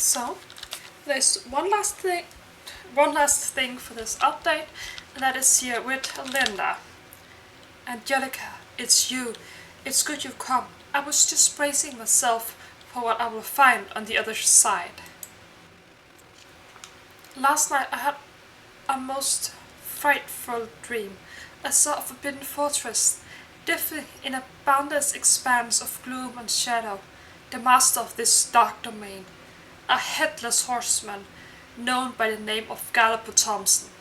So, there's one last thing for this update, and that is here with Linda. Angelica, it's you. It's good you've come. I was just bracing myself for what I will find on the other side. Last night I had a most frightful dream. I saw a forbidden fortress, differing in a boundless expanse of gloom and shadow. The master of this dark domain, a headless horseman, known by the name of Galloper Thompson.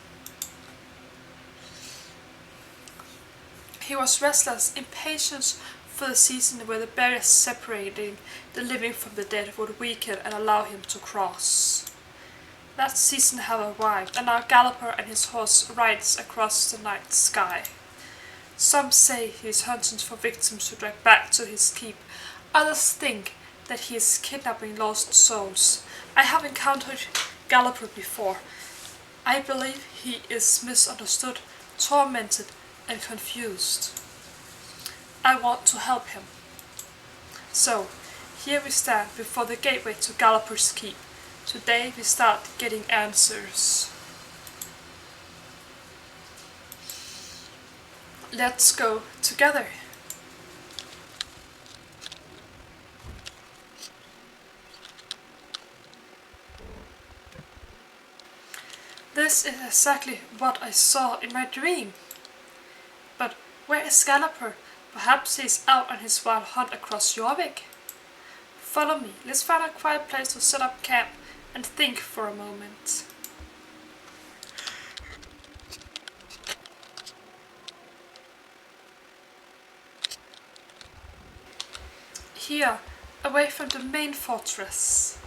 He was restless, impatient for the season where the barriers separating the living from the dead would weaken and allow him to cross. That season had arrived, and our Galloper and his horse rides across the night sky. Some say he is hunting for victims to drag back to his keep. Others think that he is kidnapping lost souls. I have encountered Galloper before. I believe he is misunderstood, tormented, and confused. I want to help him. So, here we stand before the gateway to Galloper's keep. Today we start getting answers. Let's go together. This is exactly what I saw in my dream. But where is Galloper? Perhaps he's out on his wild hunt across Jorvik. Follow me. Let's find a quiet place to set up camp and think for a moment. Here, away from the main fortress.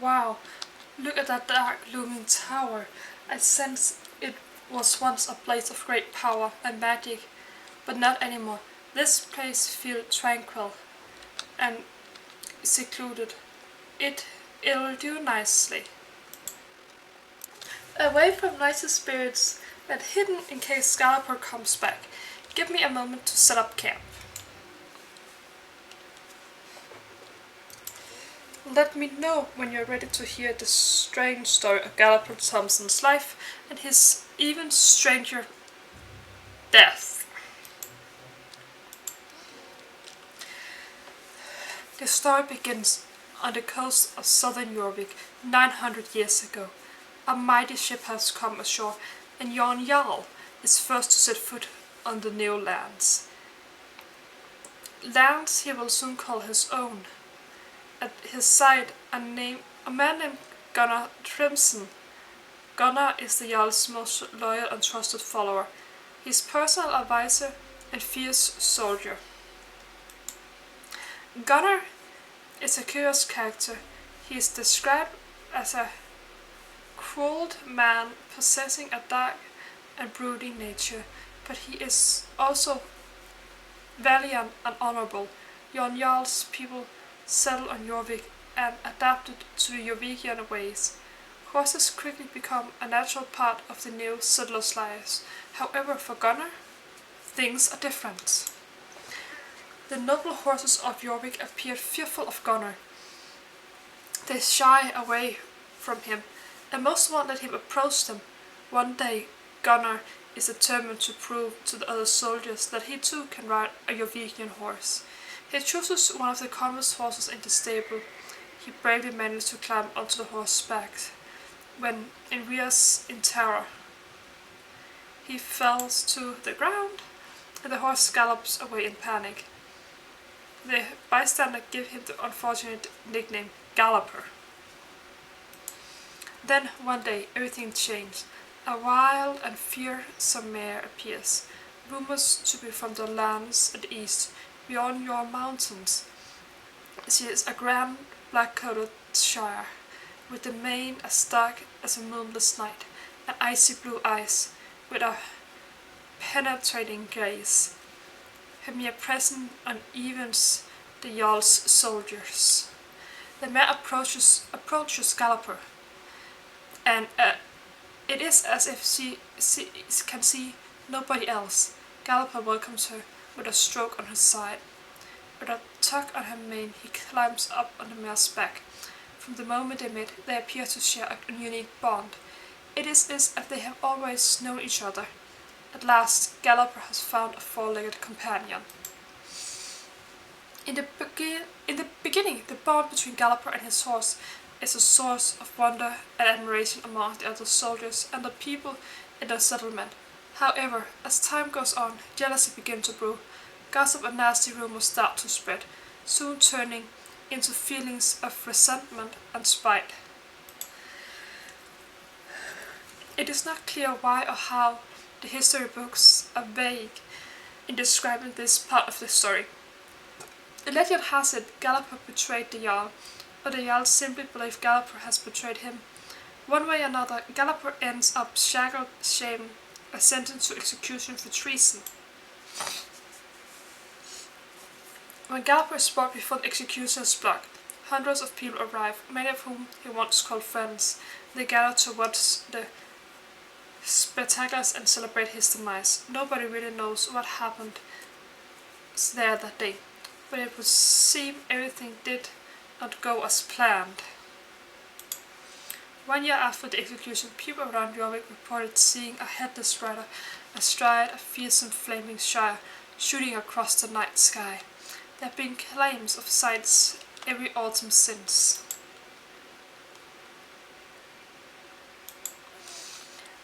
Wow, look at that dark looming tower. I sense it was once a place of great power and magic, but not anymore. This place feels tranquil and secluded. It'll do nicely. Away from noisy spirits and hidden in case Galloper comes back. Give me a moment to set up camp. Let me know when you're ready to hear the strange story of Galloper Thompson's life and his even stranger death. The story begins on the coast of southern Jorvik 900 years ago. A mighty ship has come ashore, and Jon Jarl is first to set foot on the new lands. Lands he will soon call his own. At his side, a man named Gunnar Thompson. Gunnar is the Jarl's most loyal and trusted follower, his personal advisor and fierce soldier. Gunnar is a curious character. He is described as a cruel man possessing a dark and brooding nature, but he is also valiant and honorable. Jon Jarl's people settled on Jorvik and adapted to the Jorvikian ways. Horses quickly become a natural part of the new settlers' lives. However, for Gunnar, things are different. The noble horses of Jorvik appeared fearful of Gunnar. They shy away from him, and most won't let him approach them. One day, Gunnar is determined to prove to the other soldiers that he too can ride a Jorvikian horse. He chooses one of the commonest horses in the stable. He bravely manages to climb onto the horse's back. When it rears in terror, he falls to the ground, and the horse gallops away in panic. The bystanders give him the unfortunate nickname Galloper. Then one day everything changed. A wild and fearsome mare appears, rumors to be from the lands at the east, beyond your mountains. She is a grand black-coated shire, with the mane as dark as a moonless night, and icy blue eyes, with a penetrating gaze. Her mere presence unevens the Jarl's soldiers. The mare approaches Galloper, and It is as if she can see nobody else. Galloper welcomes her with a stroke on his side. With a tug on her mane, he climbs up on the mare's back. From the moment they met, they appear to share a unique bond. It is as if they have always known each other. At last, Galloper has found a four-legged companion. In the beginning, the bond between Galloper and his horse is a source of wonder and admiration among the other soldiers and the people in the settlement. However, as time goes on, jealousy begins to brew. Gossip and nasty rumors start to spread, soon turning into feelings of resentment and spite. It is not clear why or how the history books are vague in describing this part of the story. The legend has it Galloper betrayed the Jarl, or the Jarl simply believed Galloper has betrayed him. One way or another, Galloper ends up shackled, shamed, and sentenced to execution for treason. When Galloper is brought before the executioner's block, hundreds of people arrive, many of whom he once called friends. They gather to watch the spectaculars and celebrate his demise. Nobody really knows what happened there that day, but it would seem everything did not go as planned. 1 year after the execution, people around Jorvik reported seeing a headless rider astride a fearsome flaming shire shooting across the night sky. There have been claims of sights every autumn since.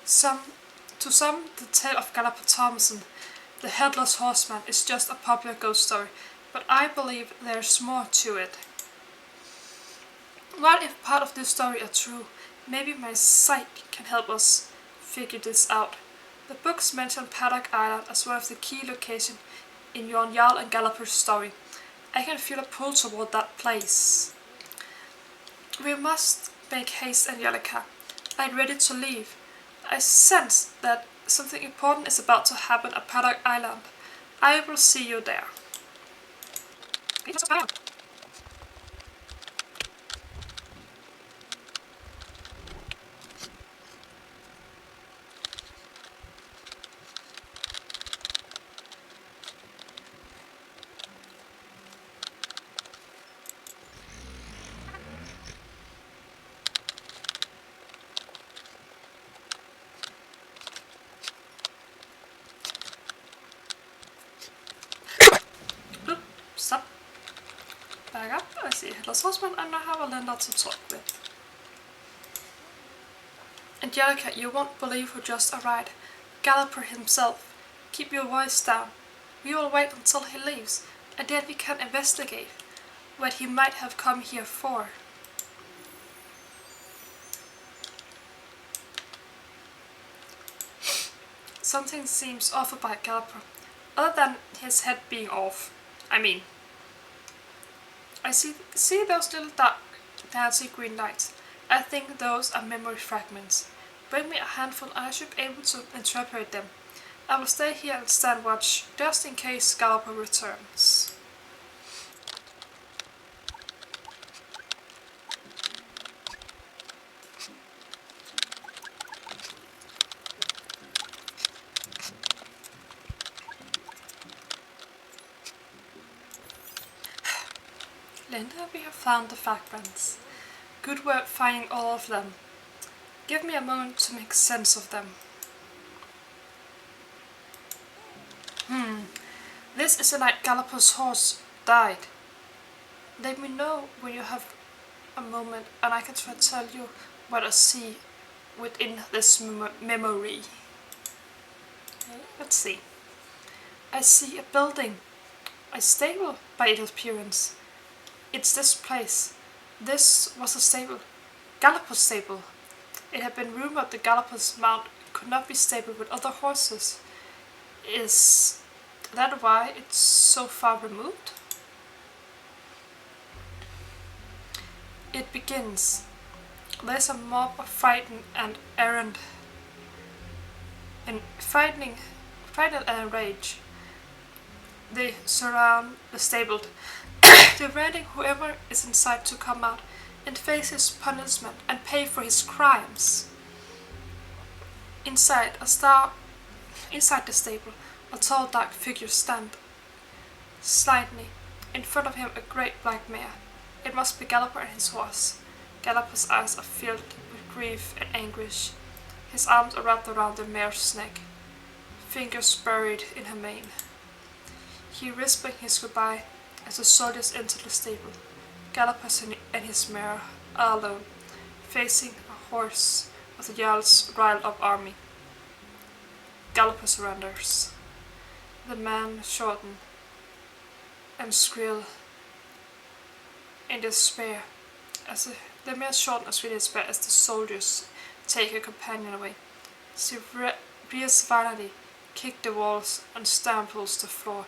To some, the tale of Galloper Thompson, the headless horseman, is just a popular ghost story, but I believe there's more to it. What if part of this story are true? Maybe my sight can help us figure this out. The books mention Paddock Island as one of the key locations in your Jarl and Galloper's story. I can feel a pull toward that place. We must make haste, Angelica. I'm ready to leave. I sense that something important is about to happen at Paddock Island. I will see you there. Stop. Back up. I see a headless horseman and I have a lender to talk with. Angelica, you won't believe who just arrived. Galloper himself. Keep your voice down. We will wait until he leaves, and then we can investigate what he might have come here for. Something seems off about Galloper, other than his head being off. I see those little dark, dancing green lights. I think those are memory fragments. Bring me a handful and I should be able to interpret them. I will stay here and stand watch, just in case Galloper returns. Linda, we have found the fragments. Good work finding all of them. Give me a moment to make sense of them. This is the night Galloper's horse died. Let me know when you have a moment and I can try to tell you what I see within this memory. Okay, let's see. I see a building, a stable by its appearance. It's this place. This was a stable. Galloper's stable. It had been rumored that Galloper's mount could not be stable with other horses. Is that why it's so far removed? It begins. There's a mob of frightened and frightened and enraged. They surround the stable, demanding whoever is inside to come out and face his punishment and pay for his crimes. Inside a star inside the stable, a tall dark figure stands slightly in front of him, a great black mare. It must be Galloper and his horse. Galloper's eyes are filled with grief and anguish. His arms are wrapped around the mare's neck, fingers buried in her mane. He whispers his goodbye as the soldiers enter the stable. Galloper and his mare are alone, facing a horse with the Jarl's riled up army. Galloper surrenders. The man shorten and squeal in despair as the man shorten and squeal in despair as the soldiers take her companion away. She rears violently, kick the walls and stamples the floor.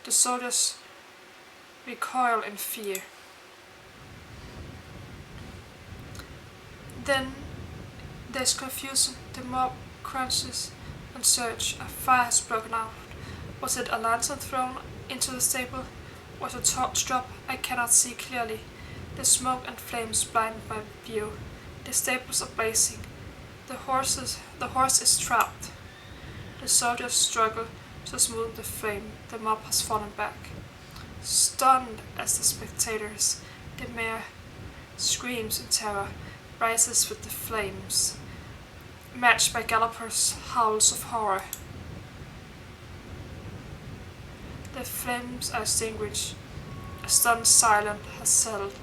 The soldiers recoil in fear. Then there's confusion. The mob crunches and search. A fire has broken out. Was it a lantern thrown into the stable? Was a torch dropped? I cannot see clearly. The smoke and flames blind my view. The stables are blazing. The horse is trapped. The soldiers struggle to smooth the flame. The mob has fallen back. Stunned as the spectators, the mare screams in terror, rises with the flames, matched by Galloper's howls of horror. The flames are extinguished. A stunned silence has settled.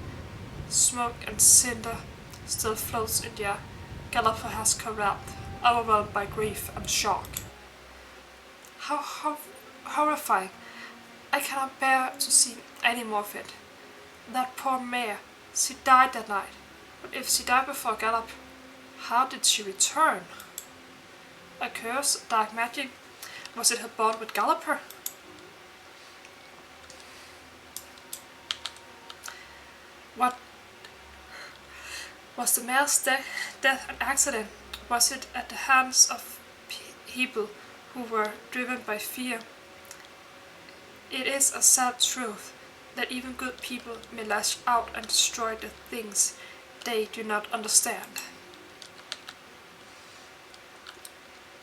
Smoke and cinder still floats in the air. Galloper has collapsed, overwhelmed by grief and shock. How horrifying! I cannot bear to see any more of it. That poor mare, she died that night. But if she died before Galloper, how did she return? A curse, dark magic? Was it her bond with Galloper? What was the mare's death an accident? Was it at the hands of people who were driven by fear? It is a sad truth that even good people may lash out and destroy the things they do not understand.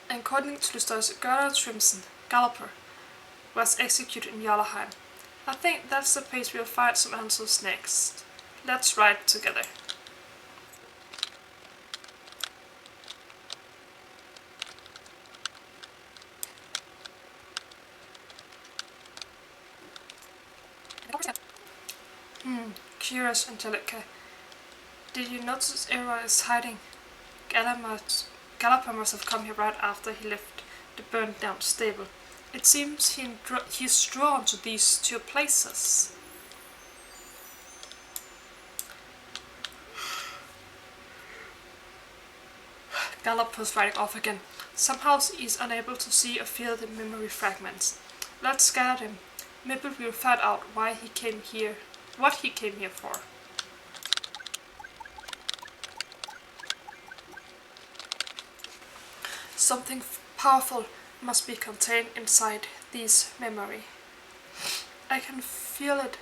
According to the stories, Galloper was executed in Jotunheim. I think that's the place we'll find some answers next. Let's ride together. Curious, Angelica. Did you notice everyone is hiding? Galloper must have come here right after he left the burned down stable. It seems he's drawn to these two places. Galloper's riding off again. Somehow he's unable to see or feel the memory fragments. Let's gather him. Maybe we'll find out why he came here, what he came here for. Something powerful must be contained inside this memory. I can feel it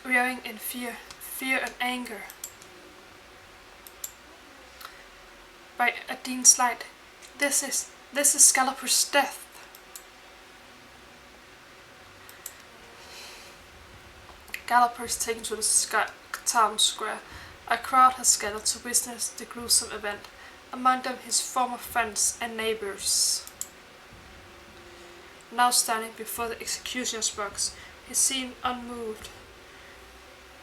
rearing in fear and anger. By a Dean's light, this is Galloper's death. Galloper is taken to the town square. A crowd has gathered to witness the gruesome event, among them his former friends and neighbors. Now standing before the executioner's box, he seemed unmoved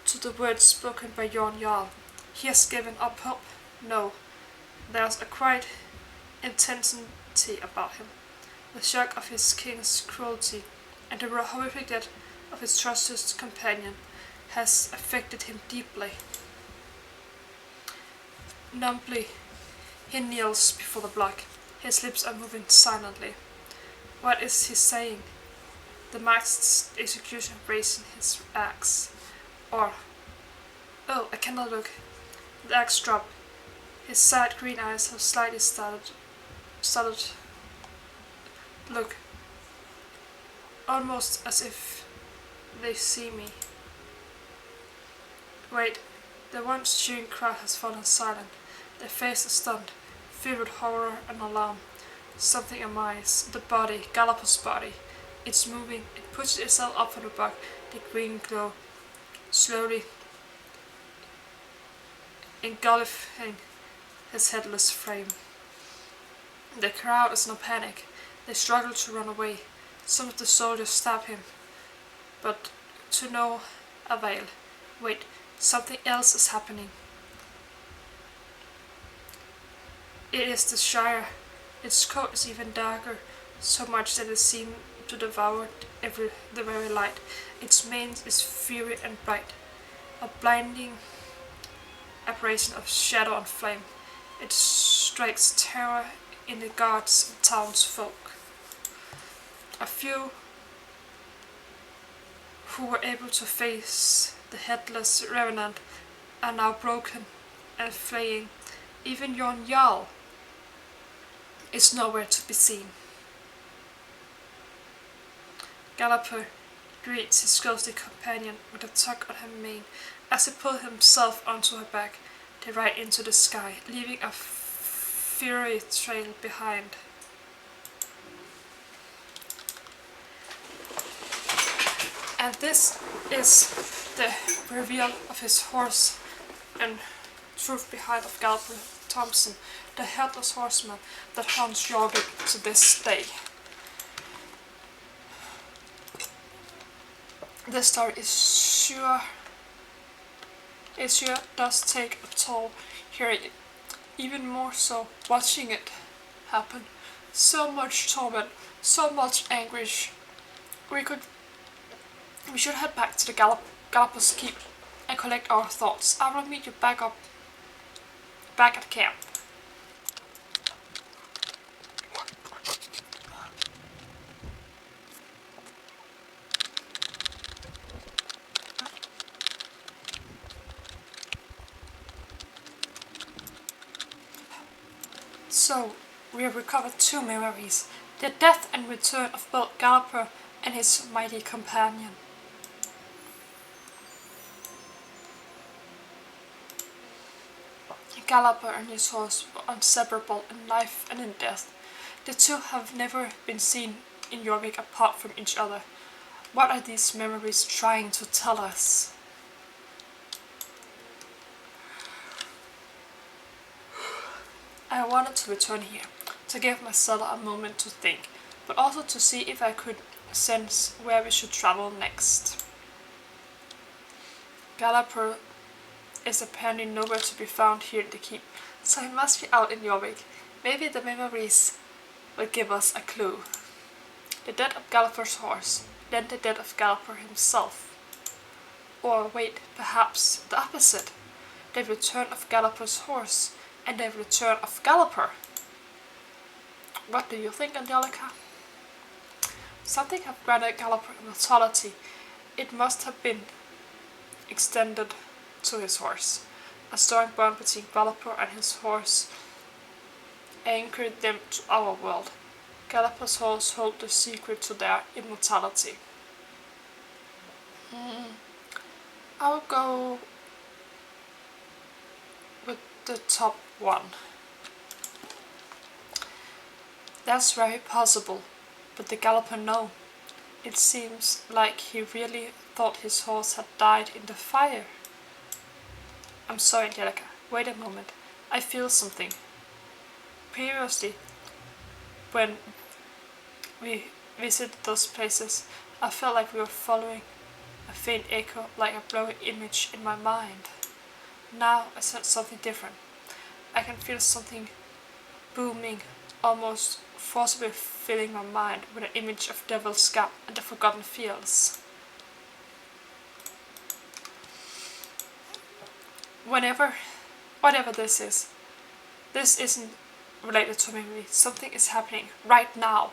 to the words spoken by Jarl. He has given up hope. No, there's a quiet intensity about him. The shock of his king's cruelty and the horrific death of his trusted companion has affected him deeply. Numbly, he kneels before the block. His lips are moving silently. What is he saying? The masked executioner raising his axe. Or, oh, I cannot look. The axe dropped. His sad green eyes have slightly started look, almost as if they see me. Wait, the once cheering crowd has fallen silent. Their faces stunned, filled with horror and alarm. Something amiss. The body, Galloper's body. It's moving. It pushes itself up from the bog, the green glow, slowly engulfing his headless frame. The crowd is in a panic. They struggle to run away. Some of the soldiers stab him, but to no avail. Wait, something else is happening. It is the Shire. Its coat is even darker, so much that it seems to devour the very light. Its mane is fiery and bright, a blinding apparition of shadow and flame. It strikes terror in the guards and townsfolk. A few who were able to face the headless revenant are now broken and fleeing. Even yon Jarl is nowhere to be seen. Galloper greets his ghostly companion with a tug on her mane. As he pulls himself onto her back, they ride into the sky, leaving a fiery trail behind. And this is the reveal of his horse and truth behind of Galloper Thompson, the headless horseman that haunts Jorvik to this day. This story it sure does take a toll hearing it, even more so watching it happen. So much torment, so much anguish. We should head back to the Galloper's Keep and collect our thoughts. I will meet you back at camp. So, we have recovered 2 memories, the death and return of both Galloper and his mighty companion. Galloper and his horse were inseparable in life and in death. The two have never been seen in Jorvik apart from each other. What are these memories trying to tell us? I wanted to return here, to give myself a moment to think, but also to see if I could sense where we should travel next. Galloper is apparently nowhere to be found here in the keep, so he must be out in Jorvik. Maybe the memories will give us a clue. The death of Galloper's horse, then the death of Galloper himself. Or wait, perhaps the opposite. The return of Galloper's horse and the return of Galloper. What do you think, Angelica? Something have granted Galloper immortality. It must have been extended to his horse. A strong bond between Galloper and his horse anchored them to our world. Galloper's horse held the secret to their immortality. I'll go with the top one. That's very possible, but the Galloper no. It seems like he really thought his horse had died in the fire. I'm sorry, Angelica. Wait a moment. I feel something. Previously, when we visited those places, I felt like we were following a faint echo, like a blurry image in my mind. Now I sense something different. I can feel something booming, almost forcibly filling my mind with an image of Devil's Scab and the Forgotten Fields. Whatever this isn't related to memory. Something is happening right now.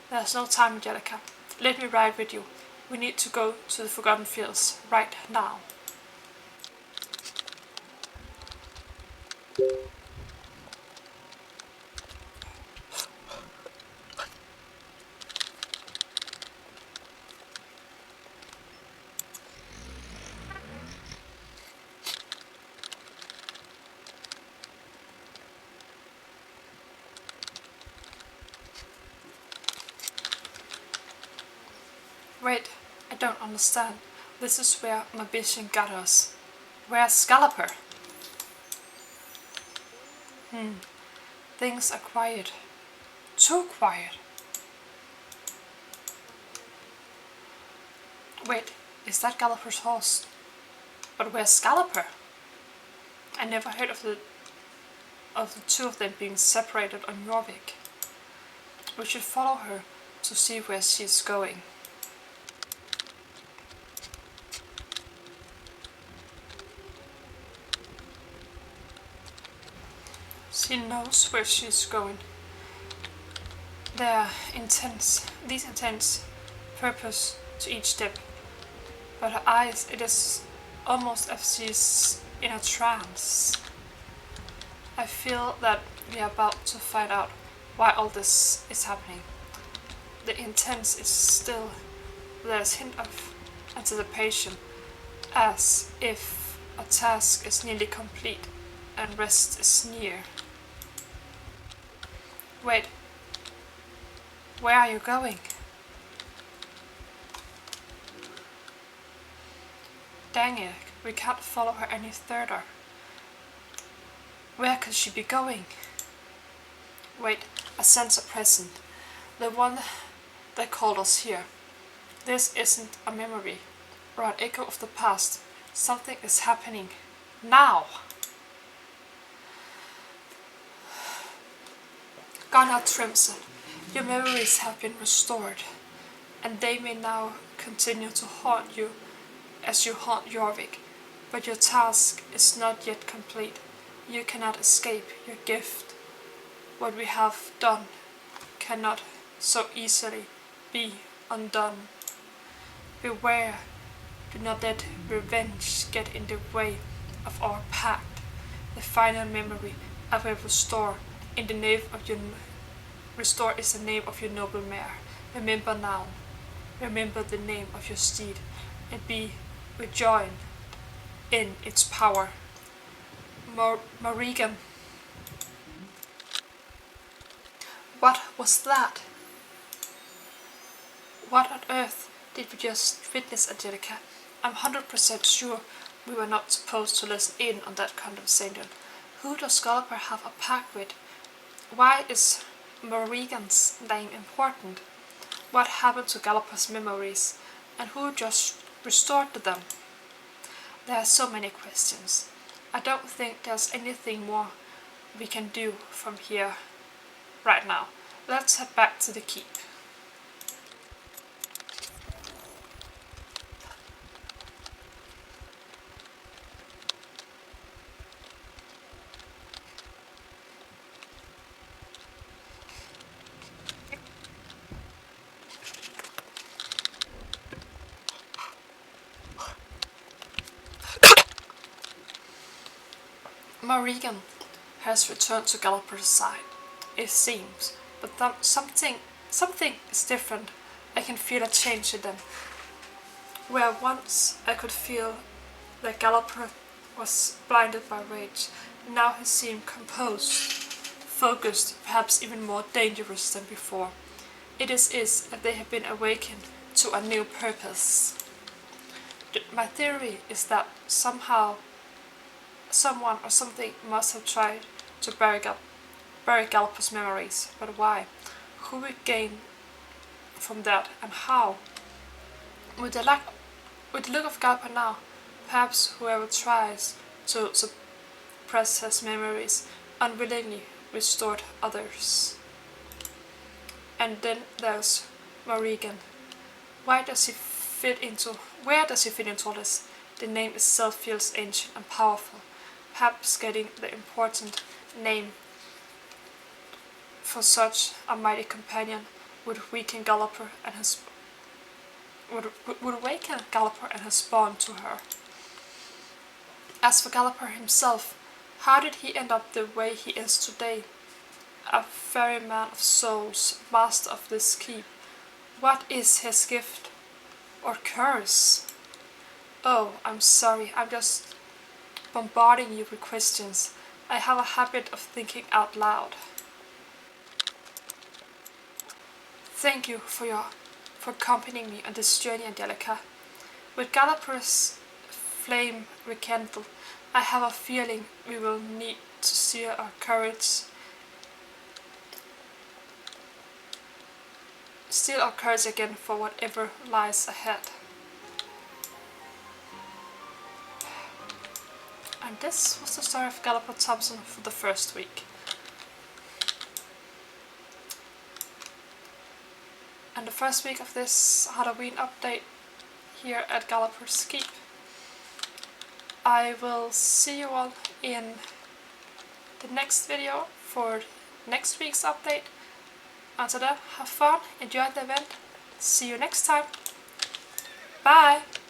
There's no time, Angelica. Let me ride with you. We need to go to the Forgotten Fields right now. Wait, I don't understand. This is where my vision got us. Where's Galloper? Things are quiet. Too quiet. Wait, is that Galloper's horse? But where's Galloper? I never heard of the two of them being separated on Jorvik. We should follow her to see where she's going. She knows where she's going. These intense purpose to each step. But her eyes, it is almost as she's in a trance. I feel that we are about to find out why all this is happening. The intense is still, there's hint of anticipation, as if a task is nearly complete and rest is near. Wait, where are you going? Dang it, we can't follow her any further. Where could she be going? Wait, a sense of present. The one that called us here. This isn't a memory or an echo of the past. Something is happening now. Gunnar Thompson, your memories have been restored, and they may now continue to haunt you as you haunt Jorvik, but your task is not yet complete. You cannot escape your gift. What we have done cannot so easily be undone. Beware, do not let revenge get in the way of our pact. The final memory I will restore in the name of your restore is the name of your noble mare. Remember now. Remember the name of your steed, and be rejoined in its power. Morrigan. What was that? What on earth did we just witness, Angelica? I'm 100% sure we were not supposed to listen in on that conversation. Who does Galloper have a pact with? Why is Morrigan's name important? What happened to Galloper's memories? And who just restored them? There are so many questions. I don't think there's anything more we can do from here right now. Let's head back to the keep. Morrigan has returned to Galloper's side, it seems, but something is different. I can feel a change in them. Where once I could feel that Galloper was blinded by rage, now he seemed composed, focused, perhaps even more dangerous than before. It is as if they have been awakened to a new purpose. My theory is that somehow someone or something must have tried to bury Galloper's memories, but why? Who would gain from that, and how? With the look of Galloper now, perhaps whoever tries to suppress his memories unwillingly restored others. And then there's Morrigan. Where does he fit into all this? The name itself feels ancient and powerful. Perhaps getting the important name for such a mighty companion would awaken Galloper and his bond to her. As for Galloper himself, how did he end up the way he is today? A very man of souls, master of this keep. What is his gift? Or curse? Oh, I'm sorry, I'm just bombarding you with questions. I have a habit of thinking out loud. Thank you for for accompanying me on this journey, Angelica. With Galloper's flame rekindled, I have a feeling we will need to steal our courage again for whatever lies ahead. And this was the story of Galloper Thompson for the first week. And the first week of this Halloween update here at Galloper's Keep. I will see you all in the next video for next week's update. Until then, have fun, enjoy the event. See you next time. Bye!